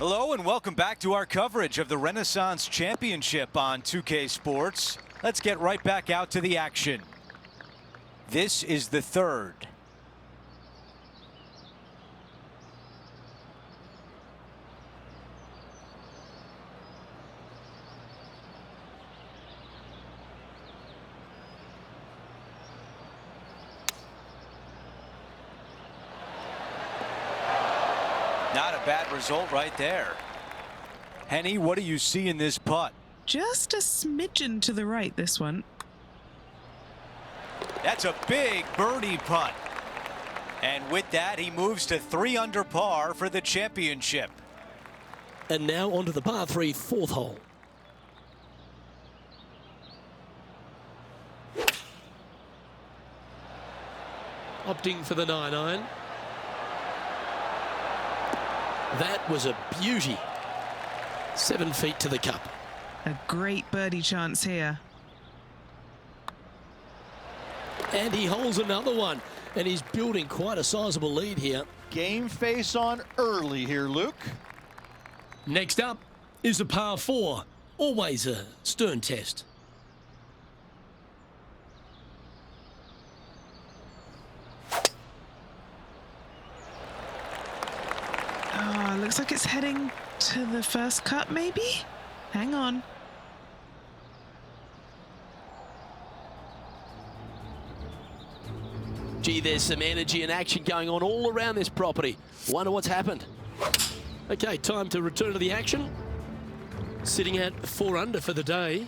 Hello and welcome back to our coverage of the Renaissance Championship on 2K Sports. Let's get right back out to the action. This is the third. Not a bad result right there. Henny, what do you see in this putt? Just a smidgen to the right, this one. That's a big birdie putt. And with that, he moves to 3 under par for the championship. And now onto the par 3 fourth hole. Opting for the 9-iron. That was a beauty. 7 feet to the cup. A great birdie chance here. And he holds another one. And he's building quite a sizable lead here. Game face on early here, Luke. Next up is a par 4. Always a stern test. Oh, looks like it's heading to the first cut, maybe? Hang on. Gee, there's some energy and action going on all around this property. Wonder what's happened. Okay, time to return to the action. Sitting at 4 under for the day.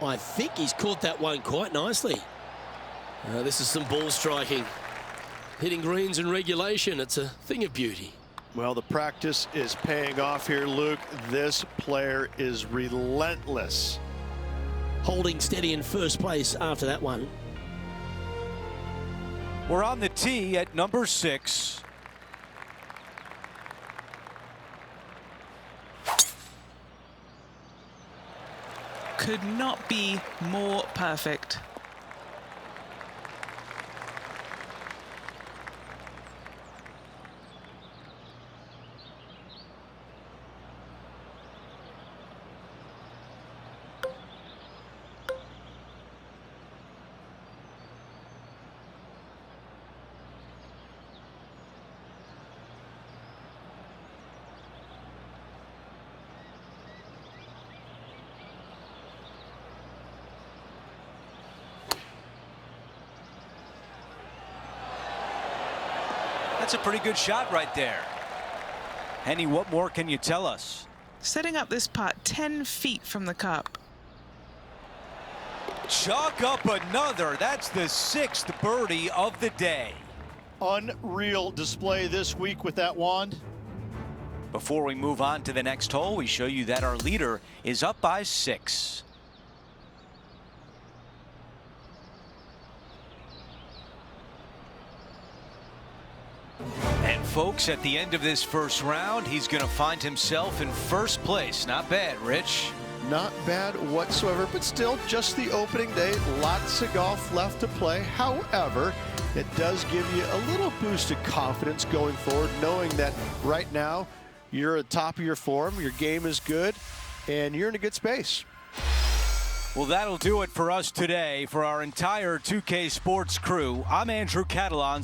I think he's caught that one quite nicely. This is some ball striking. Hitting greens in regulation, it's a thing of beauty. Well, the practice is paying off here, Luke. This player is relentless. Holding steady in first place after that one. We're on the tee at number 6. Could not be more perfect. That's a pretty good shot right there. Henny, what more can you tell us? Setting up this putt 10 feet from the cup. Chalk up another. That's the 6th birdie of the day. Unreal display this week with that wand. Before we move on to the next hole, we show you that our leader is up by 6. And folks, at the end of this first round, he's going to find himself in first place. Not bad, Rich. Not bad whatsoever, but still just the opening day. Lots of golf left to play. However, it does give you a little boost of confidence going forward, knowing that right now you're at the top of your form, your game is good, and you're in a good space. Well, that'll do it for us today. For our entire 2K Sports crew, I'm Andrew Catalan.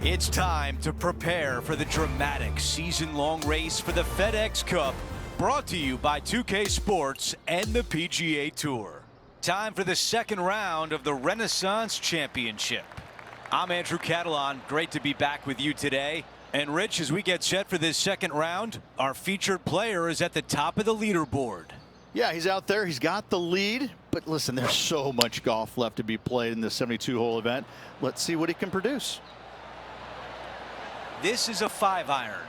It's time to prepare for the dramatic season-long race for the FedEx Cup, brought to you by 2K Sports and the PGA Tour. Time for the second round of the Renaissance Championship. I'm Andrew Catalan. Great to be back with you today. And Rich, as we get set for this second round, our featured player is at the top of the leaderboard. Yeah, he's out there. He's got the lead. But listen, there's so much golf left to be played in this 72-hole event. Let's see what he can produce. This is a 5-iron.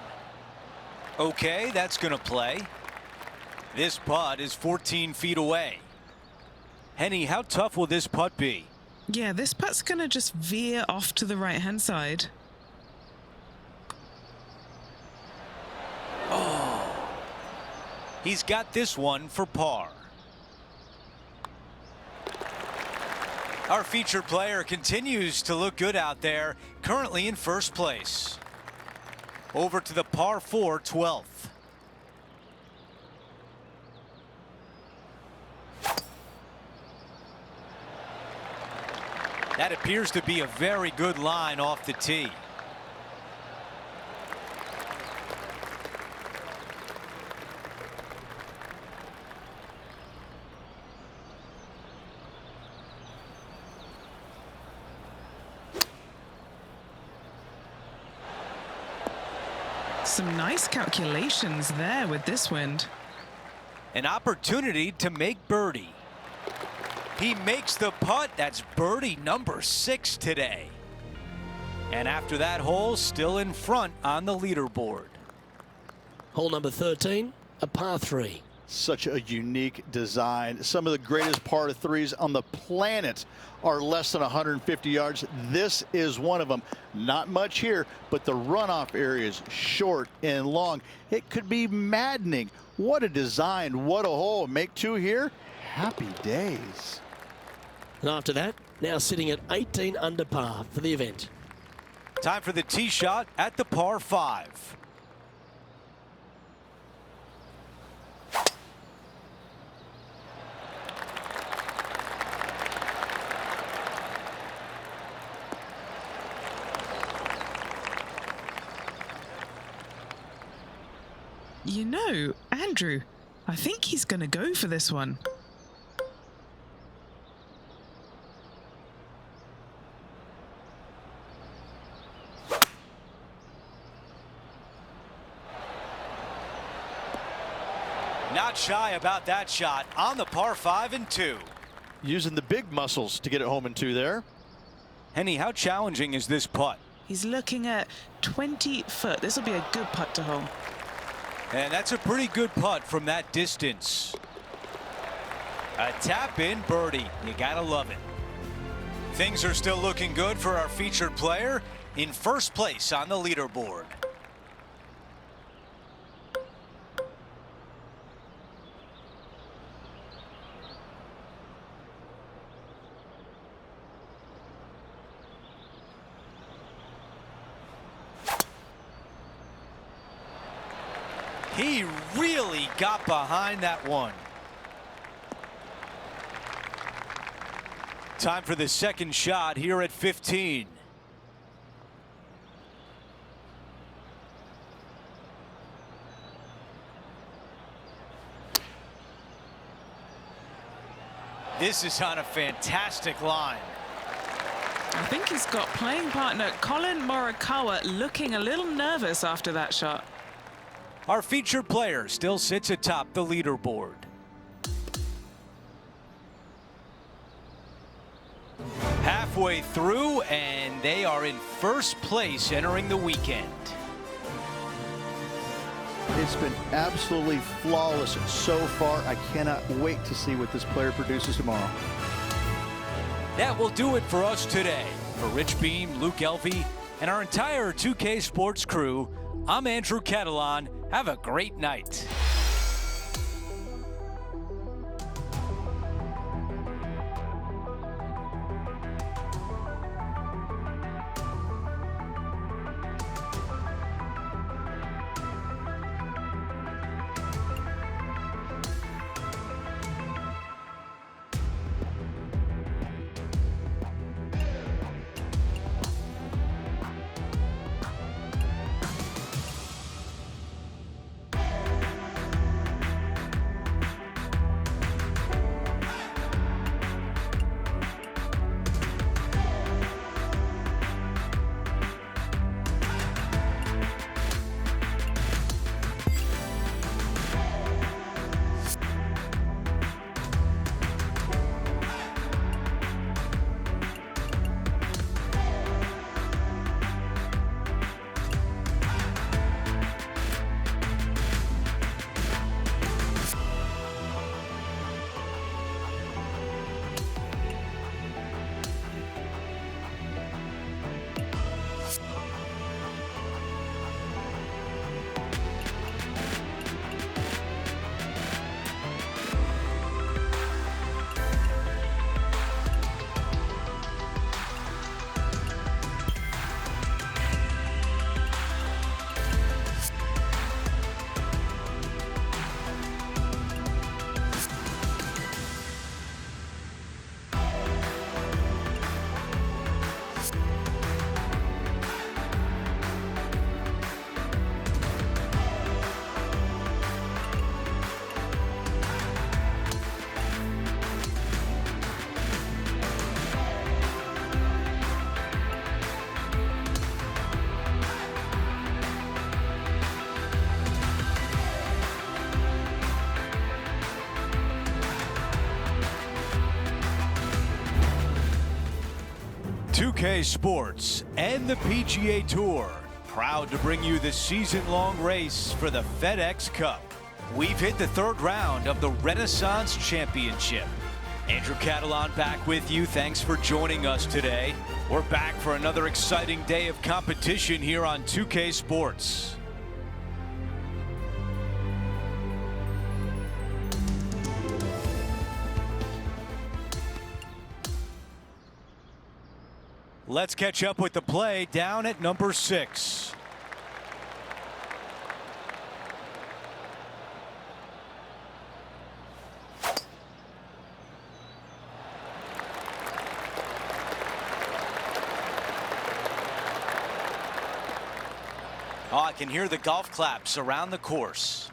Okay, that's going to play. This putt is 14 feet away. Henny, how tough will this putt be? Yeah, this putt's going to just veer off to the right-hand side. Oh, he's got this one for par. Our featured player continues to look good out there, currently in first place. Over to the par 4 12th. That appears to be a very good line off the tee. Some nice calculations there with this wind. An opportunity to make birdie. He makes the putt. That's birdie number 6 today. And after that hole, still in front on the leaderboard. Hole number 13, a par 3. Such a unique design. Some of the greatest par 3s on the planet are less than 150 yards. This is one of them. Not much here, but the runoff area is short and long. It could be maddening. What a design. What a hole. Make 2 here. Happy days. And after that, now sitting at 18 under par for the event. Time for the tee shot at the par 5. You know, Andrew, I think he's going to go for this one. Not shy about that shot on the par 5 and 2. Using the big muscles to get it home in 2 there. Henny, how challenging is this putt? He's looking at 20 foot. This will be a good putt to hole. And that's a pretty good putt from that distance. A tap-in birdie. You gotta love it. Things are still looking good for our featured player in first place on the leaderboard. He really got behind that one. Time for the second shot here at 15. This is on a fantastic line. I think he's got playing partner Colin Morikawa looking a little nervous after that shot. Our featured player still sits atop the leaderboard. Halfway through, and they are in first place entering the weekend. It's been absolutely flawless so far. I cannot wait to see what this player produces tomorrow. That will do it for us today. For Rich Beam, Luke Elvey, and our entire 2K Sports crew, I'm Andrew Catalan. Have a great night. 2K Sports and the PGA Tour, proud to bring you the season-long race for the FedEx Cup. We've hit the third round of the Renaissance Championship. Andrew Catalan back with you. Thanks for joining us today. We're back for another exciting day of competition here on 2K Sports. Let's catch up with the play down at number 6. Oh, I can hear the golf claps around the course.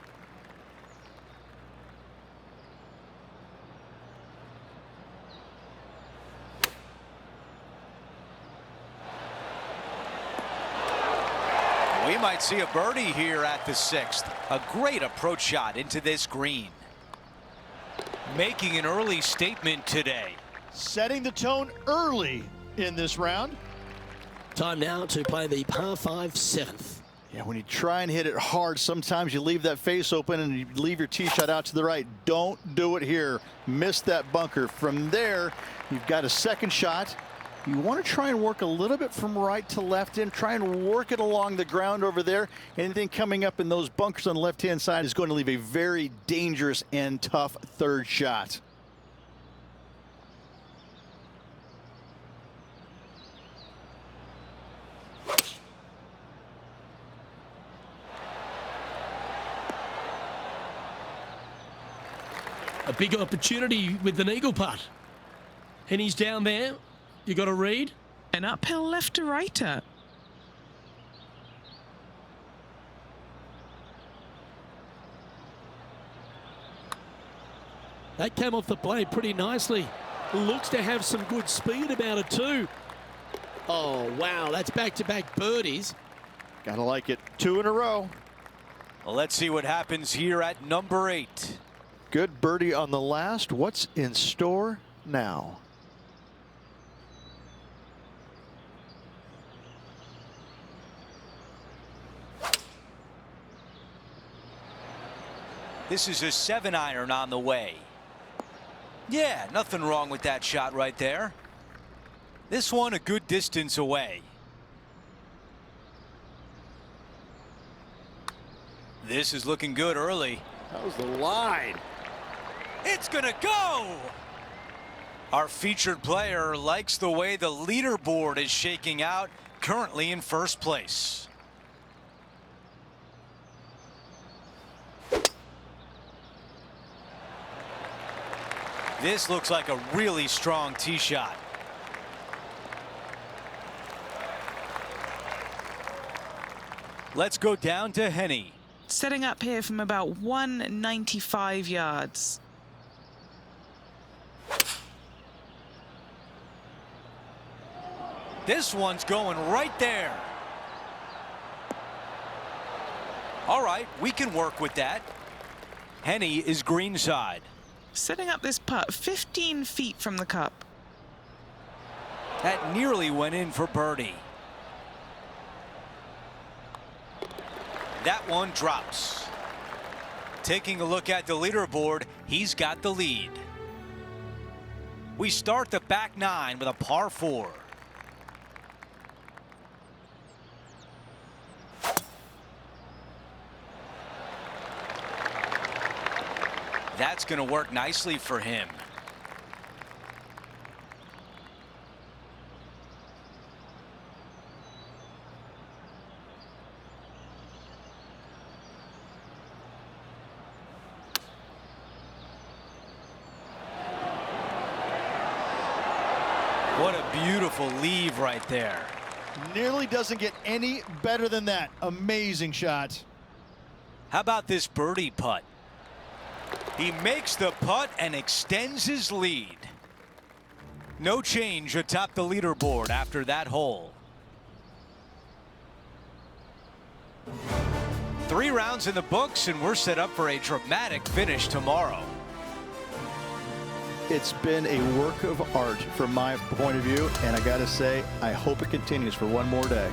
We might see a birdie here at the 6th. A great approach shot into this green. Making an early statement today. Setting the tone early in this round. Time now to play the par 5 7th. Yeah, when you try and hit it hard, sometimes you leave that face open and you leave your tee shot out to the right. Don't do it here. Miss that bunker. From there, you've got a second shot. You want to try and work a little bit from right to left in. Try and work it along the ground over there. Anything coming up in those bunkers on the left-hand side is going to leave a very dangerous and tough third shot. A big opportunity with an eagle putt. And he's down there. You got to read. An uphill left to righter. That came off the blade pretty nicely. Looks to have some good speed about it too. Oh, wow. That's back-to-back birdies. Gotta like it. 2 in a row. Well, let's see what happens here at number 8. Good birdie on the last. What's in store now? This is a 7-iron on the way. Yeah, nothing wrong with that shot right there. This one a good distance away. This is looking good early. That was the line. It's gonna go! Our featured player likes the way the leaderboard is shaking out, currently in first place. This looks like a really strong tee shot. Let's go down to Henny. Setting up here from about 195 yards. This one's going right there. All right, we can work with that. Henny is greenside. Setting up this putt 15 feet from the cup. That nearly went in for birdie. That one drops. Taking a look at the leaderboard, he's got the lead. We start the back 9 with a par 4. That's going to work nicely for him. What a beautiful leave right there. Nearly doesn't get any better than that. Amazing shot. How about this birdie putt? He makes the putt and extends his lead. No change atop the leaderboard after that hole. 3 rounds in the books, and we're set up for a dramatic finish tomorrow. It's been a work of art from my point of view, and I got to say, I hope it continues for one more day.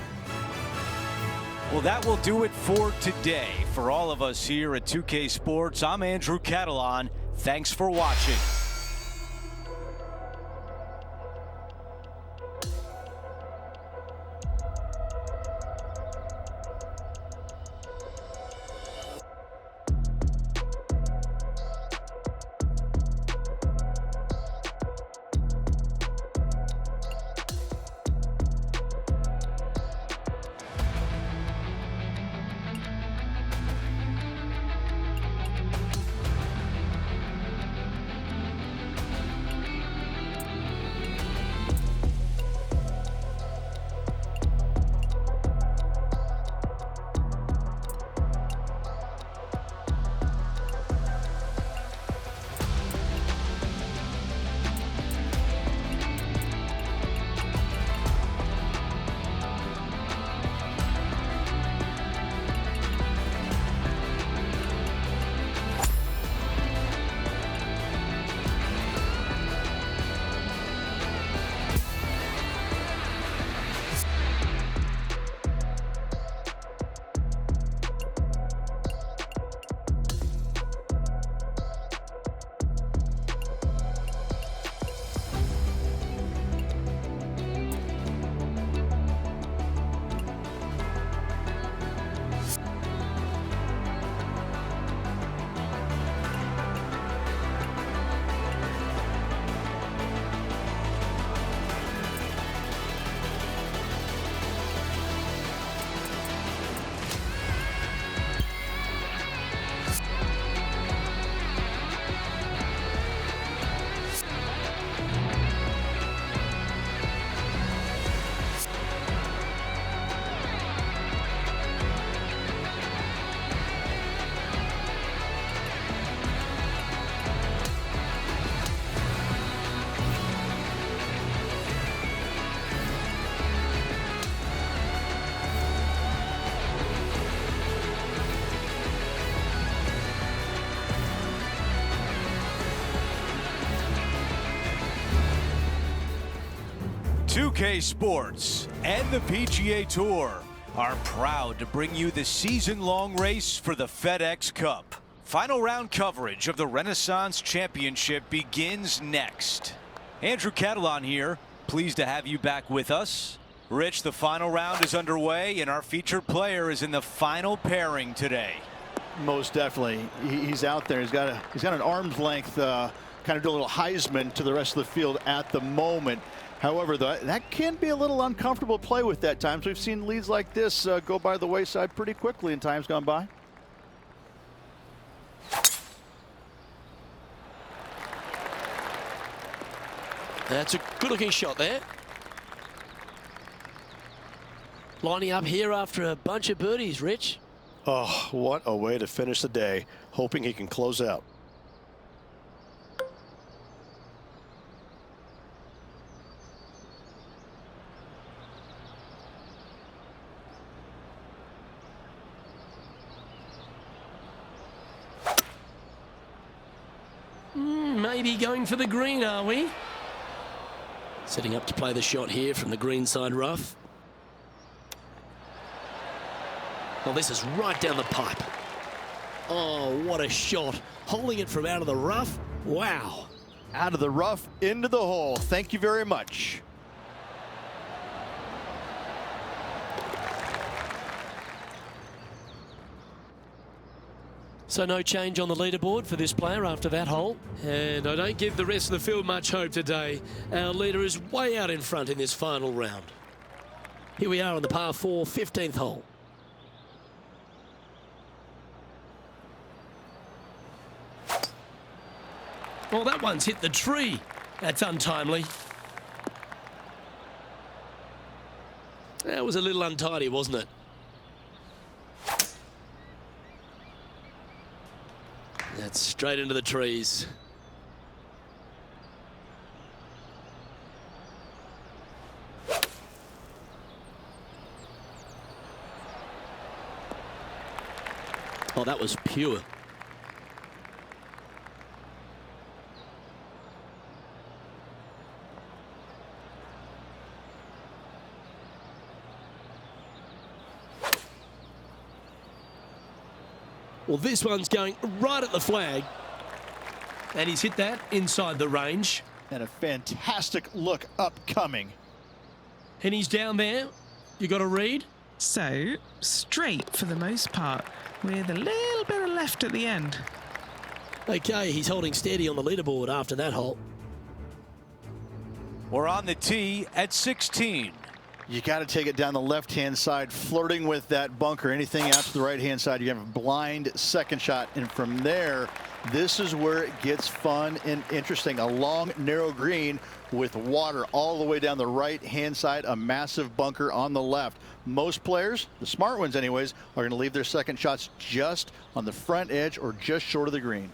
Well, that will do it for today. For all of us here at 2K Sports, I'm Andrew Catalan. Thanks for watching. .2K Sports and the PGA Tour are proud to bring you the season-long race for the FedEx Cup. Final round coverage of the Renaissance Championship begins next. Andrew Catalan here, pleased to have you back with us. Rich, the final round is underway and our featured player is in the final pairing today. Most definitely. He's out there. He's got an arm's length, kind of do a little Heisman to the rest of the field at the moment. However, that can be a little uncomfortable play with that times. We've seen leads like this go by the wayside pretty quickly in times gone by. That's a good-looking shot there. Lining up here after a bunch of birdies, Rich. Oh, what a way to finish the day. Hoping he can close out. Maybe going for the green, are we? Setting up to play the shot here from the green side rough. Well, this is right down the pipe. Oh, what a shot. Holding it from out of the rough. Wow. Out of the rough, into the hole. Thank you very much. So no change on the leaderboard for this player after that hole. And I don't give the rest of the field much hope today. Our leader is way out in front in this final round. Here we are on the par 4, 15th hole. Well, that one's hit the tree. That's untimely. That was a little untidy, wasn't it? That's straight into the trees. Oh, that was pure. Well, this one's going right at the flag. And he's hit that inside the range. And a fantastic look upcoming. And he's down there. You got a read? So, straight for the most part, with a little bit of left at the end. Okay, he's holding steady on the leaderboard after that hole. We're on the tee at 16. You got to take it down the left-hand side, flirting with that bunker. Anything out to the right-hand side, you have a blind second shot. And from there, this is where it gets fun and interesting. A long, narrow green with water all the way down the right-hand side, a massive bunker on the left. Most players, the smart ones anyways, are going to leave their second shots just on the front edge or just short of the green.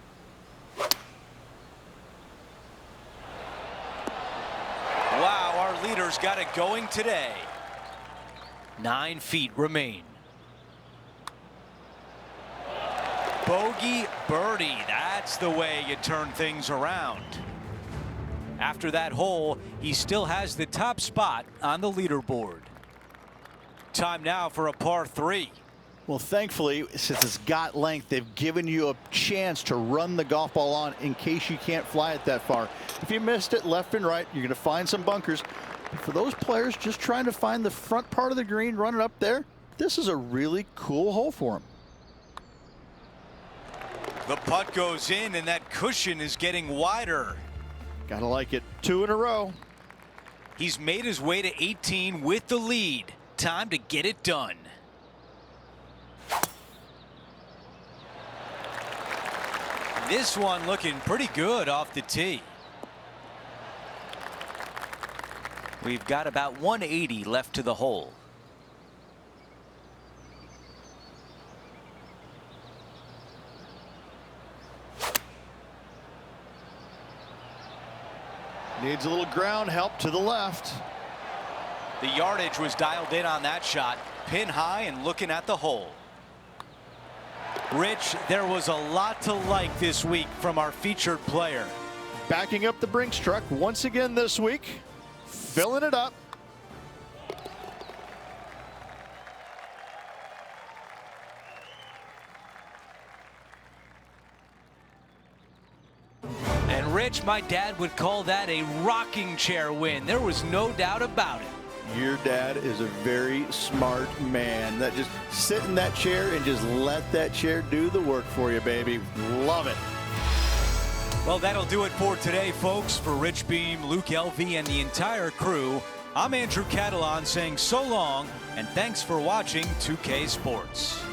Wow, our leaders got it going today. 9 feet remain. Bogey birdie, that's the way you turn things around. After that hole, he still has the top spot on the leaderboard. Time now for a par 3. Well, thankfully, since it's got length, they've given you a chance to run the golf ball on in case you can't fly it that far. If you missed it left and right, you're going to find some bunkers. But for those players just trying to find the front part of the green, run it up there, this is a really cool hole for them. The putt goes in, and that cushion is getting wider. Gotta like it. 2 in a row. He's made his way to 18 with the lead. Time to get it done. This one looking pretty good off the tee. We've got about 180 left to the hole. Needs a little ground help to the left. The yardage was dialed in on that shot. Pin high and looking at the hole. Rich, there was a lot to like this week from our featured player. Backing up the Brinks truck once again this week, filling it up. And Rich, my dad would call that a rocking chair win. There was no doubt about it. Your dad is a very smart man. That just sit in that chair and just let that chair do the work for you, baby. Love it. Well, that'll do it for today, folks. For Rich Beam, Luke Elvey, and the entire crew, I'm Andrew Catalan saying so long, and thanks for watching 2K Sports.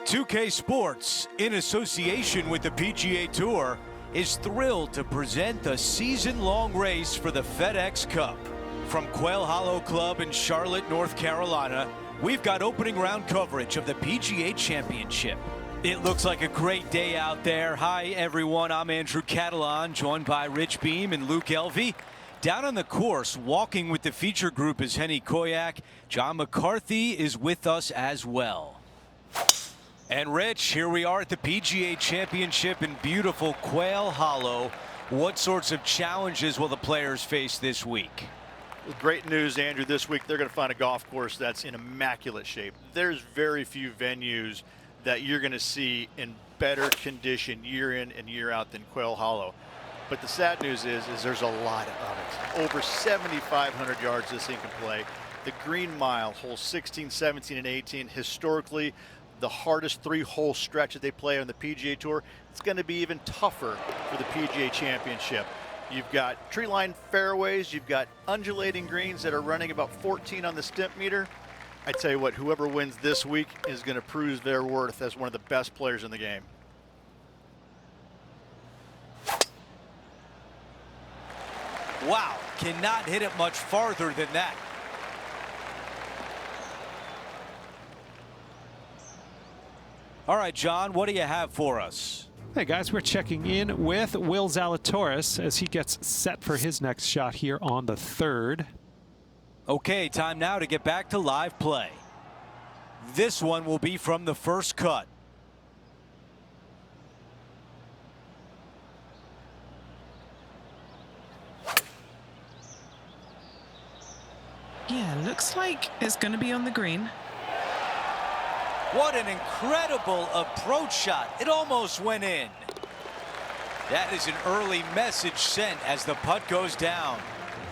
2K Sports, in association with the PGA Tour, is thrilled to present the season-long race for the FedEx Cup. From Quail Hollow Club in Charlotte, North Carolina, we've got opening round coverage of the PGA Championship. It looks like a great day out there. Hi, everyone. I'm Andrew Catalan, joined by Rich Beam and Luke Elvey. Down on the course, walking with the feature group is Henny Koyak. John McCarthy is with us as well. And Rich, here we are at the PGA Championship in beautiful Quail Hollow. What sorts of challenges will the players face this week? Well, great news, Andrew. This week they're going to find a golf course that's in immaculate shape. There's very few venues that you're going to see in better condition year in and year out than Quail Hollow. But the sad news is there's a lot of it. Over 7,500 yards this thing can play. The Green Mile, holes 16, 17, and 18, historically the hardest 3-hole stretch that they play on the PGA Tour. It's going to be even tougher for the PGA Championship. You've got tree-lined fairways, you've got undulating greens that are running about 14 on the stimp meter. I tell you what, whoever wins this week is going to prove their worth as one of the best players in the game. Wow, cannot hit it much farther than that. All right, John, what do you have for us? Hey guys, we're checking in with Will Zalatoris as he gets set for his next shot here on the 3rd. Okay, time now to get back to live play. This one will be from the first cut. Yeah, looks like it's going to be on the green. What an incredible approach shot. It almost went in. That is an early message sent as the putt goes down.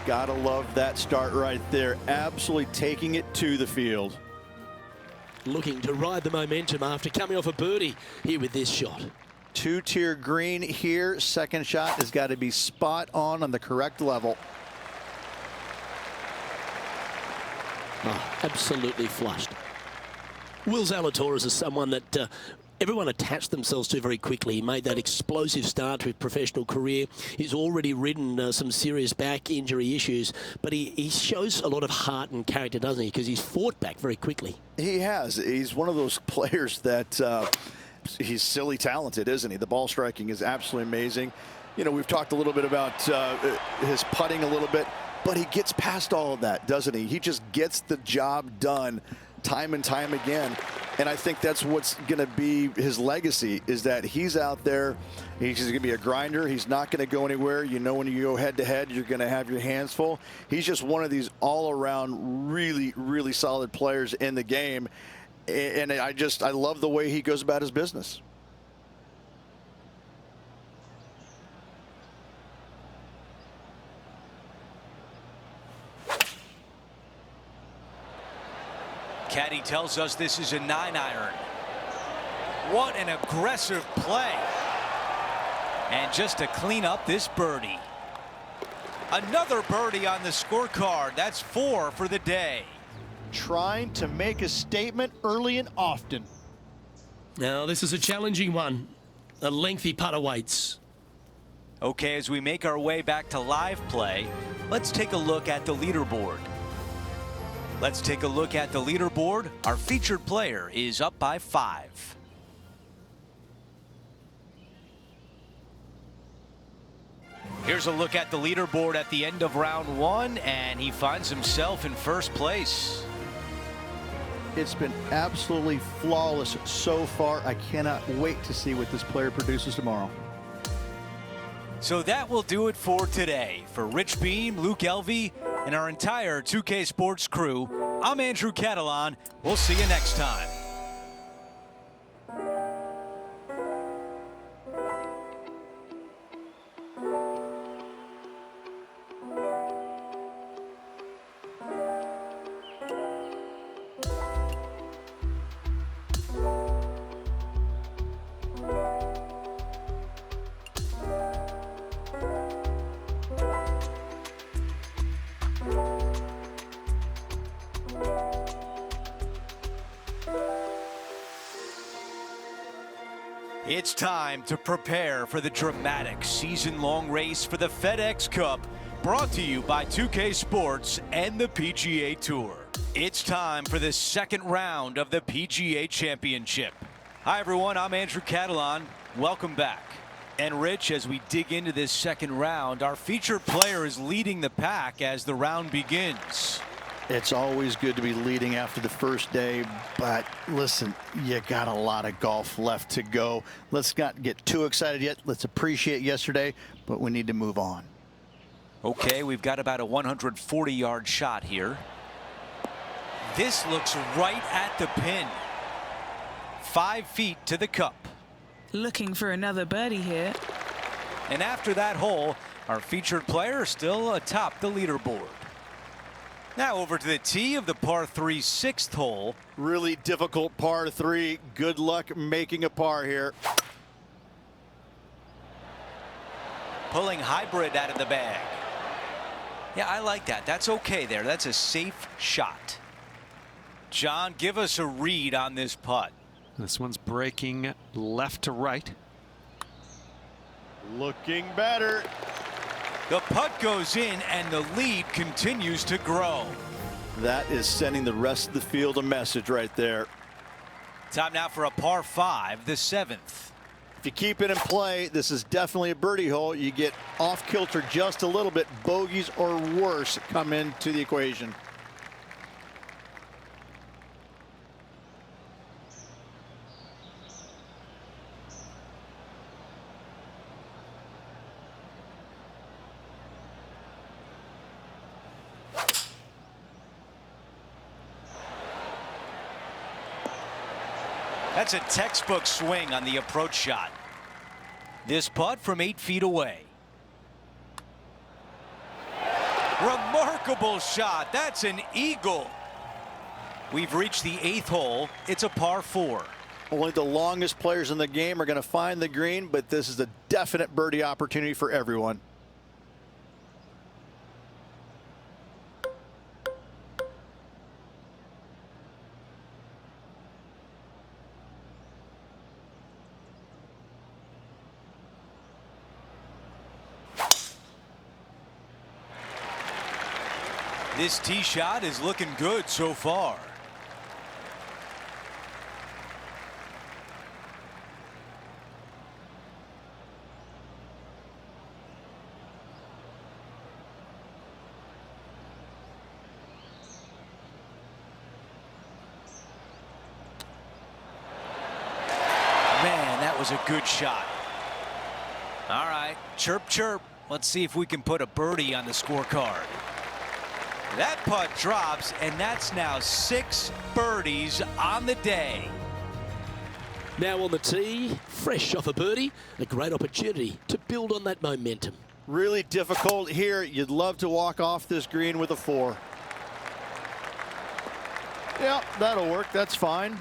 Gotta love that start right there. Absolutely taking it to the field. Looking to ride the momentum after coming off a birdie here with this shot. 2-tier green here. Second shot has got to be spot on the correct level. Oh, absolutely flushed. Will Zalatoris is someone that everyone attached themselves to very quickly. He made that explosive start to his professional career. He's already ridden some serious back injury issues, but he shows a lot of heart and character, doesn't he? Because he's fought back very quickly. He has. He's one of those players that he's silly talented, isn't he? The ball striking is absolutely amazing. You know, we've talked a little bit about his putting a little bit, but he gets past all of that, doesn't he? He just gets the job done time and time again. And I think that's what's going to be his legacy, is that he's out there. He's going to be a grinder. He's not going to go anywhere. You know, when you go head to head, you're going to have your hands full. He's just one of these all around really, really solid players in the game. And I love the way he goes about his business. Caddy tells us this is a 9-iron. What an aggressive play. And just to clean up this birdie. Another birdie on the scorecard. That's 4 for the day. Trying to make a statement early and often. Now, this is a challenging one. A lengthy putt awaits. Okay, as we make our way back to live play, let's take a look at the leaderboard. Let's take a look at the leaderboard. Our featured player is up by 5. Here's a look at the leaderboard at the end of round 1, and he finds himself in first place. It's been absolutely flawless so far. I cannot wait to see what this player produces tomorrow. So that will do it for today. For Rich Beam, Luke Elvey, and our entire 2K Sports crew, I'm Andrew Catalan. We'll see you next time. It's time to prepare for the dramatic season-long race for the FedEx Cup, brought to you by 2K Sports and the PGA Tour. It's time for the second round of the PGA Championship. Hi everyone, I'm Andrew Catalon. Welcome back. And Rich, as we dig into this second round, our featured player is leading the pack as the round begins. It's always good to be leading after the first day, but listen, you got a lot of golf left to go. Let's not get too excited yet. Let's appreciate yesterday, but we need to move on. Okay, we've got about a 140-yard shot here. This looks right at the pin. 5 feet to the cup. Looking for another birdie here. And after that hole, our featured player is still atop the leaderboard. Now over to the tee of the par 3 6th hole. Really difficult par 3. Good luck making a par here. Pulling hybrid out of the bag. Yeah, I like that. That's okay there. That's a safe shot. John, give us a read on this putt. This one's breaking left to right. Looking better. The putt goes in and the lead continues to grow. That is sending the rest of the field a message right there. Time now for a par 5, the 7th. If you keep it in play, this is definitely a birdie hole. You get off kilter just a little bit. Bogeys or worse come into the equation. That's a textbook swing on the approach shot. This putt from 8 feet away. Remarkable shot. That's an eagle. We've reached the 8th hole. It's a par 4. Only the longest players in the game are going to find the green, but this is a definite birdie opportunity for everyone. This tee shot is looking good so far. Man, that was a good shot. All right, chirp, chirp. Let's see if we can put a birdie on the scorecard. That putt drops, and that's now 6 birdies on the day. Now on the tee, fresh off a birdie, a great opportunity to build on that momentum. Really difficult here. You'd love to walk off this green with a 4. Yeah, that'll work. That's fine.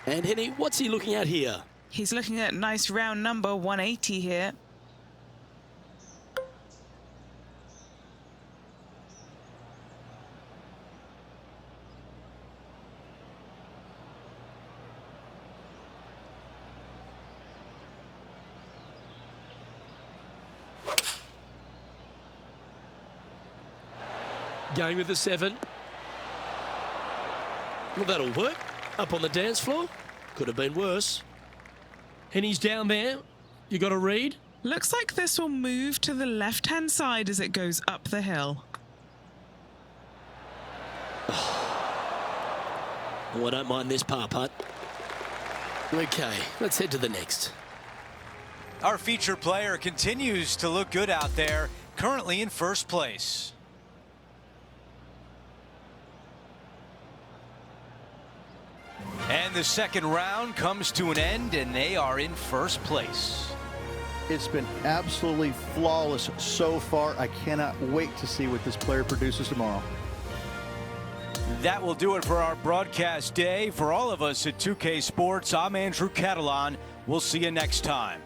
And Henny, what's he looking at here? He's looking at nice round number 180 here. Going with the 7. Well, that'll work. Up on the dance floor. Could have been worse. And he's down there. You got a read? Looks like this will move to the left-hand side as it goes up the hill. Oh, I don't mind this par putt. Okay, let's head to the next. Our featured player continues to look good out there, currently in first place. And the second round comes to an end, and they are in first place. It's been absolutely flawless so far. I cannot wait to see what this player produces tomorrow. That will do it for our broadcast day. For all of us at 2K Sports, I'm Andrew Catalon. We'll see you next time.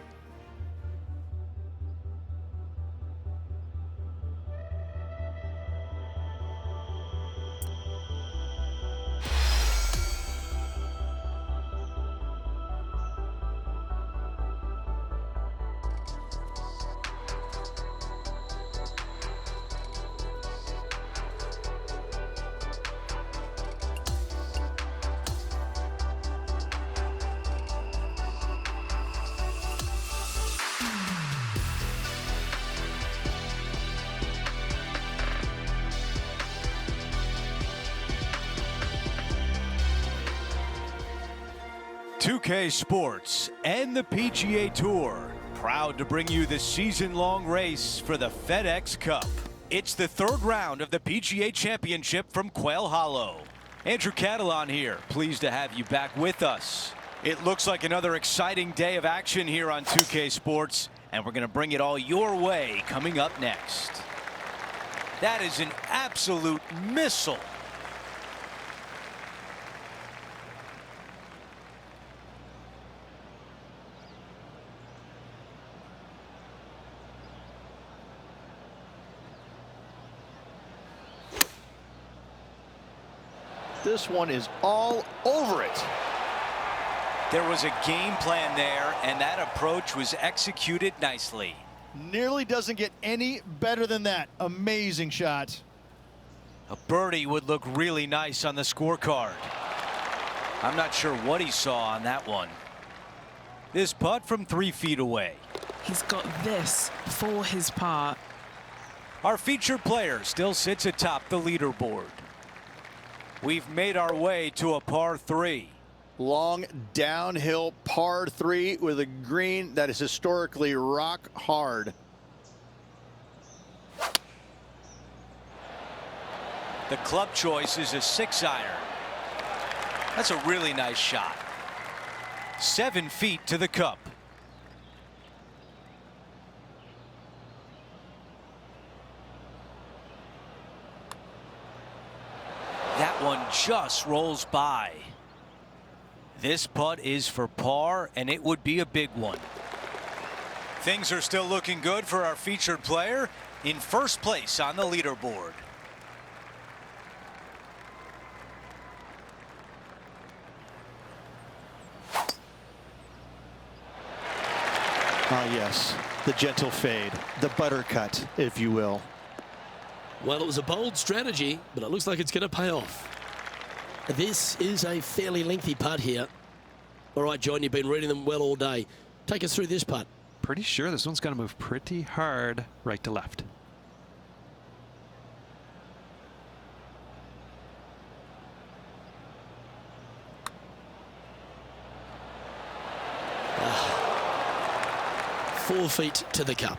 2K Sports and the PGA Tour, proud to bring you the season-long race for the FedEx Cup. It's the third round of the PGA Championship from Quail Hollow. Andrew Catalon here, pleased to have you back with us. It looks like another exciting day of action here on 2K Sports, and we're going to bring it all your way coming up next. That is an absolute missile. This one is all over it. There was a game plan there, and that approach was executed nicely. Nearly doesn't get any better than that. Amazing shot. A birdie would look really nice on the scorecard. I'm not sure what he saw on that one. This putt from 3 feet away. He's got this for his par. Our featured player still sits atop the leaderboard. We've made our way to a par 3. Long downhill par 3 with a green that is historically rock hard. The club choice is a 6-iron. That's a really nice shot. 7 feet to the cup. That one just rolls by. This putt is for par, and it would be a big one. Things are still looking good for our featured player in first place on the leaderboard. Ah, yes, the gentle fade, the buttercut, if you will. Well, it was a bold strategy, but it looks like it's going to pay off. This is a fairly lengthy putt here. All right, John, you've been reading them well all day. Take us through this putt. Pretty sure this one's going to move pretty hard right to left. Ah. 4 feet to the cup.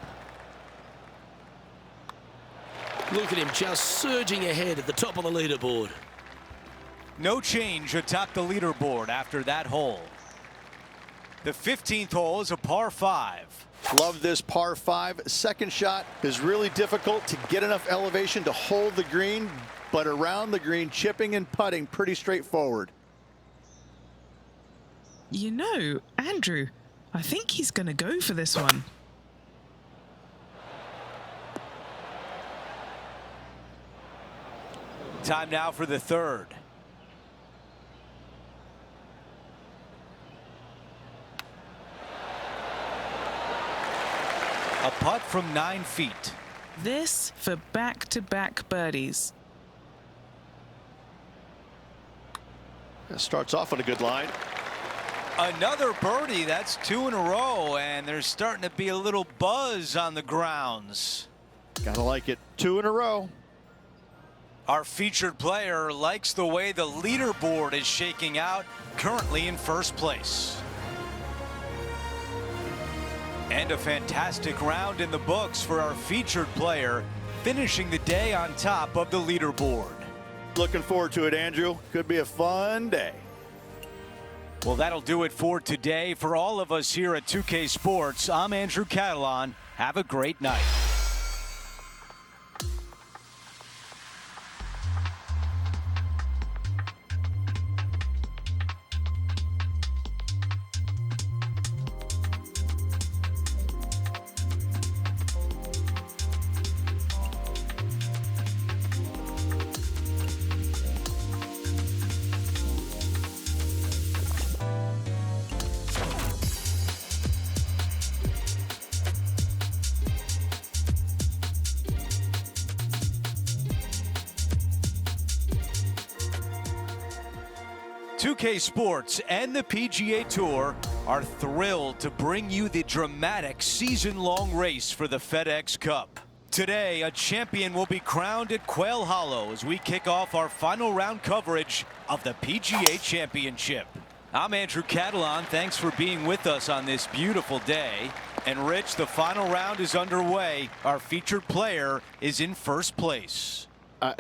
Look at him just surging ahead at the top of the leaderboard. No change atop the leaderboard after that hole. The 15th hole is a par 5. Love this par 5. Second shot is really difficult to get enough elevation to hold the green, but around the green, chipping and putting pretty straightforward. You know, Andrew, I think he's going to go for this one. Time now for the third. A putt from 9 feet. This for back-to-back birdies. That starts off on a good line. Another birdie. That's 2 in a row, and there's starting to be a little buzz on the grounds. Gotta like it. 2 in a row. Our featured player likes the way the leaderboard is shaking out, currently in first place. And a fantastic round in the books for our featured player, finishing the day on top of the leaderboard. Looking forward to it, Andrew. Could be a fun day. Well, that'll do it for today. For all of us here at 2K Sports, I'm Andrew Catalon. Have a great night. Sports and the PGA Tour are thrilled to bring you the dramatic season-long race for the FedEx Cup. Today, a champion will be crowned at Quail Hollow as we kick off our final round coverage of the PGA Championship. I'm Andrew Catalan. Thanks for being with us on this beautiful day. And Rich, the final round is underway. Our featured player is in first place.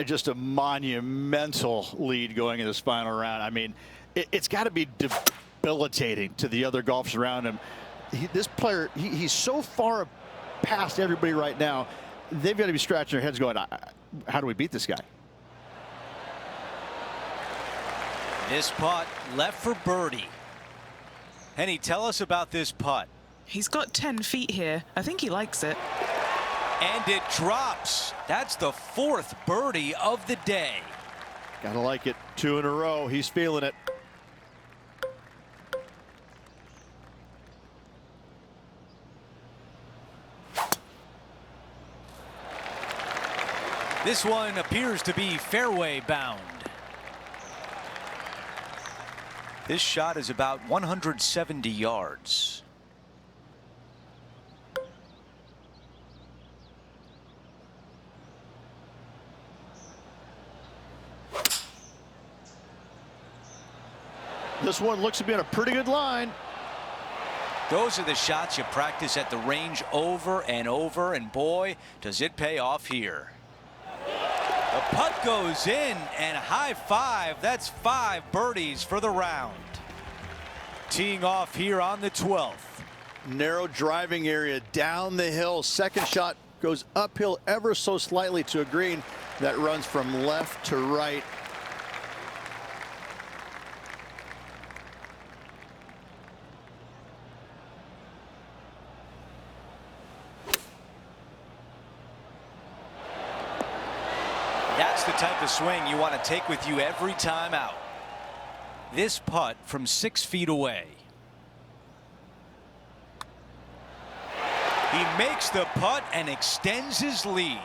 Just a monumental lead going in this final round. I mean, it's got to be debilitating to the other golfers around him. This player, he's so far past everybody right now. They've got to be scratching their heads going, how do we beat this guy? This putt left for birdie. Henny, tell us about this putt. He's got 10 feet here. I think he likes it. And it drops. That's the 4th birdie of the day. Gotta like it. 2 in a row. He's feeling it. This one appears to be fairway bound. This shot is about 170 yards. This one looks to be on a pretty good line. Those are the shots you practice at the range over and over, and boy, does it pay off here. The putt goes in, and high five. That's 5 birdies for the round. Teeing off here on the 12th. Narrow driving area down the hill. Second shot goes uphill ever so slightly to a green that runs from left to right. That's the type of swing you want to take with you every time out. This putt from 6 feet away. He makes the putt and extends his lead.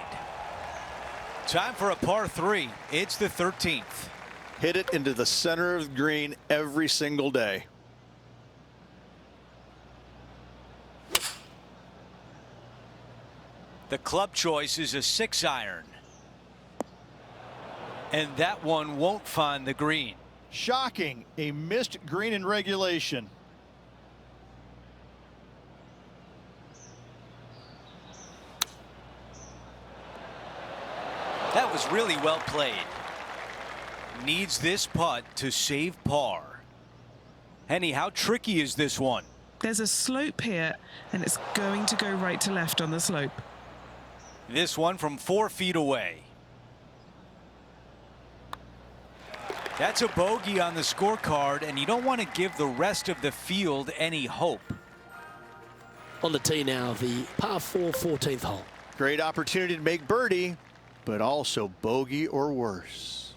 Time for a par 3. It's the 13th. Hit it into the center of the green every single day. The club choice is a 6-iron. And that one won't find the green. Shocking. A missed green in regulation. That was really well played. Needs this putt to save par. Henny, how tricky is this one? There's a slope here, and it's going to go right to left on the slope. This one from 4 feet away. That's a bogey on the scorecard, and you don't want to give the rest of the field any hope. On the tee now, the par 4 14th hole. Great opportunity to make birdie, but also bogey or worse.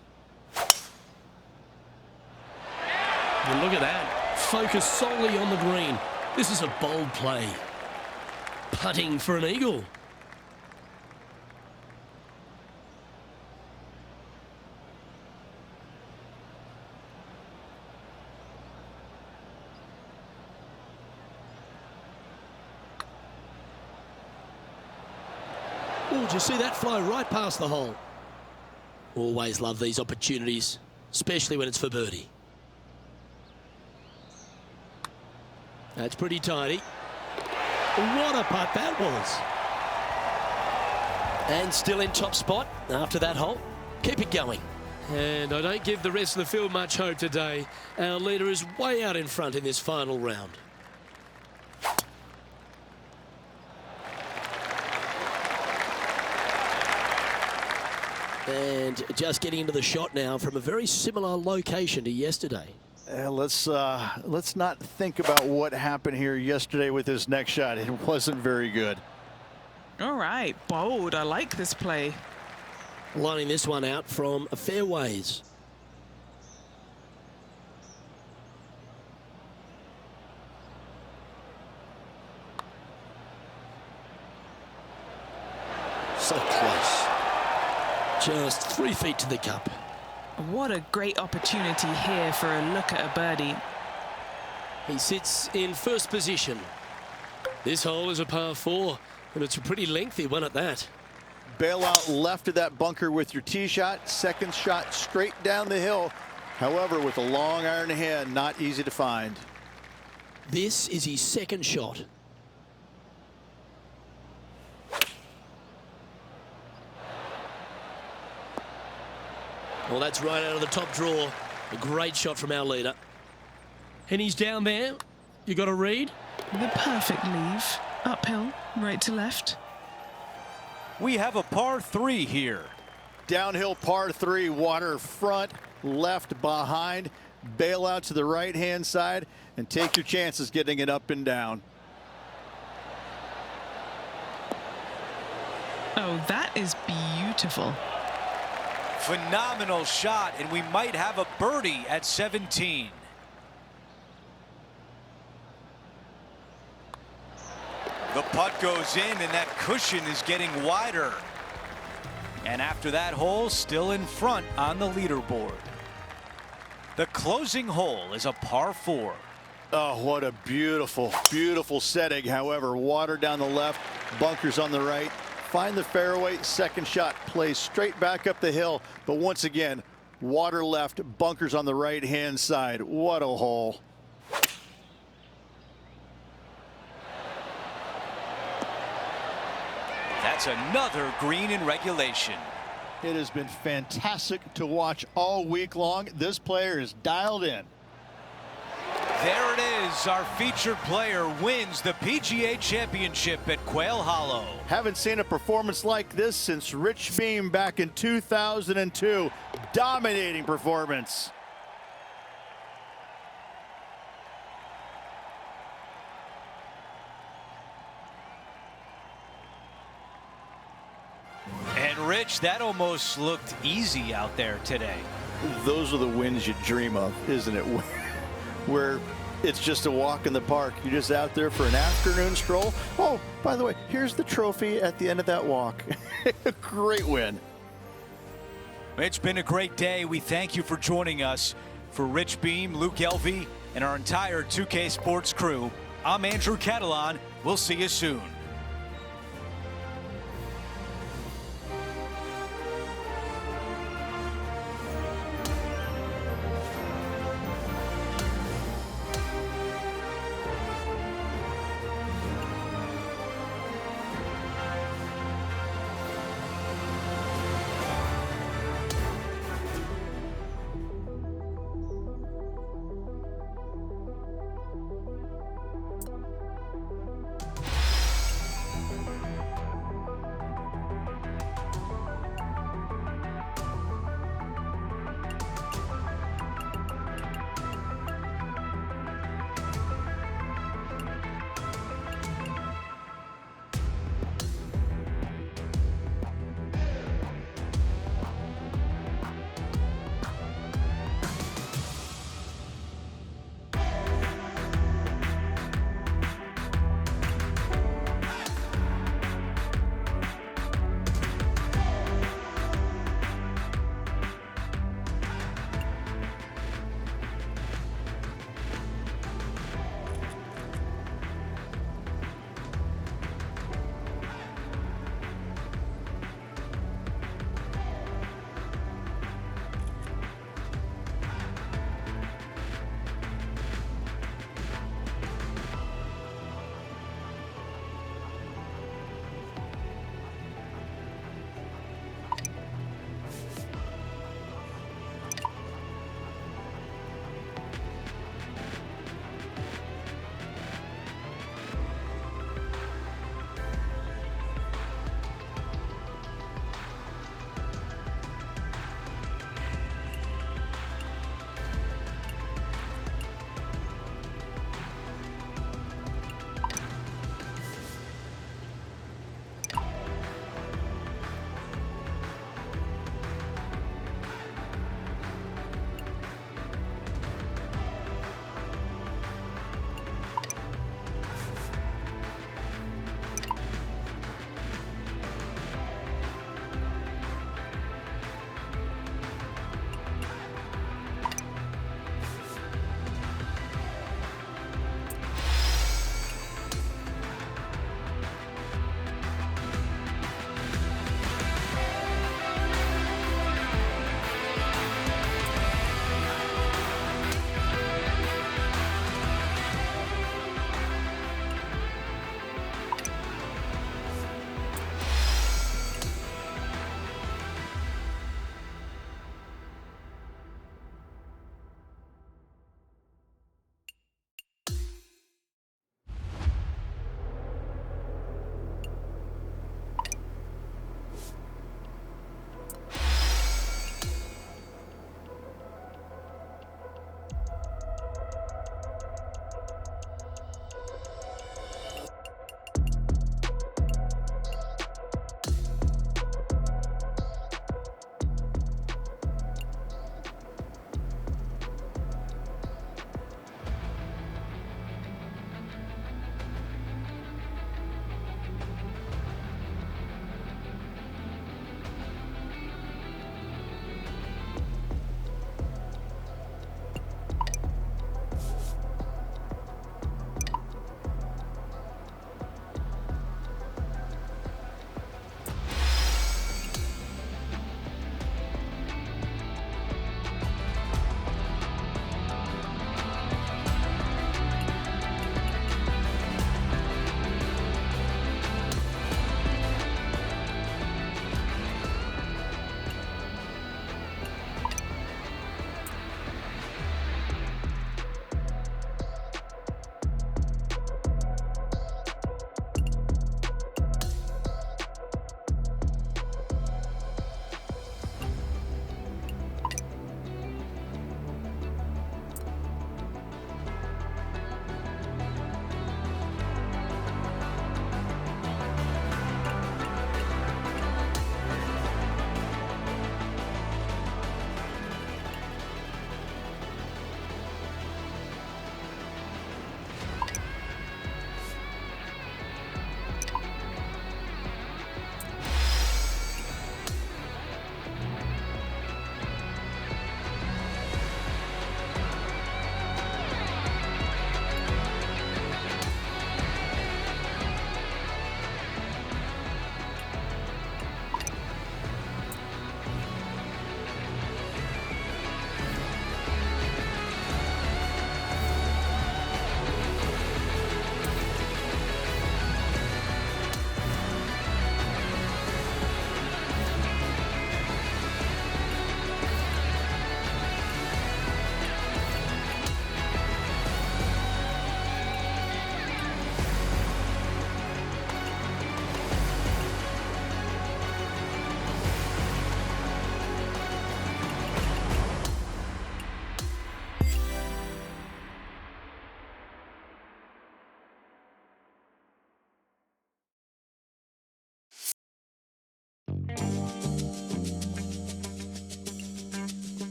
And look at that. Focus solely on the green. This is a bold play. Putting for an eagle. Oh, did you see that fly right past the hole? Always love these opportunities, especially when it's for birdie. That's pretty tidy. What a putt that was. And still in top spot after that hole. Keep it going. And I don't give the rest of the field much hope today. Our leader is way out in front in this final round. And just getting into the shot now from a very similar location to yesterday. Let's not think about what happened here yesterday with this next shot. It wasn't very good. All right, bold. I like this play. Lining this one out from fairways. So close. Just 3 feet to the cup. What a great opportunity here for a look at a birdie. He sits in first position. This hole is a par 4, and it's a pretty lengthy one at that. Bail out left of that bunker with your tee shot. Second shot straight down the hill. However, with a long iron hand, not easy to find. This is his second shot. Well, that's right out of the top draw. A great shot from our leader. And he's down there. You got to read. The perfect leave. Uphill, right to left. We have a par 3 here. Downhill par 3, water front, left behind. Bail out to the right-hand side and take your chances getting it up and down. Oh, that is beautiful. Phenomenal shot, and we might have a birdie at 17. The putt goes in, and that cushion is getting wider. And after that hole, still in front on the leaderboard. The closing hole is a par 4. Oh, what a beautiful, beautiful setting. However, water down the left, bunkers on the right. Find the fairway, second shot, plays straight back up the hill. But once again, water left, bunkers on the right-hand side. What a hole. That's another green in regulation. It has been fantastic to watch all week long. This player is dialed in. There it is. Our featured player wins the PGA Championship at Quail Hollow. Haven't seen a performance like this since Rich Beam back in 2002. Dominating performance. And Rich, that almost looked easy out there today. Those are the wins you dream of, isn't it? Where it's just a walk in the park. You're just out there for an afternoon stroll. Oh, by the way, here's the trophy at the end of that walk. A great win. It's been a great day. We thank you for joining us. For Rich Beam, Luke Elvey, and our entire 2K Sports crew, I'm Andrew Catalan. We'll see you soon.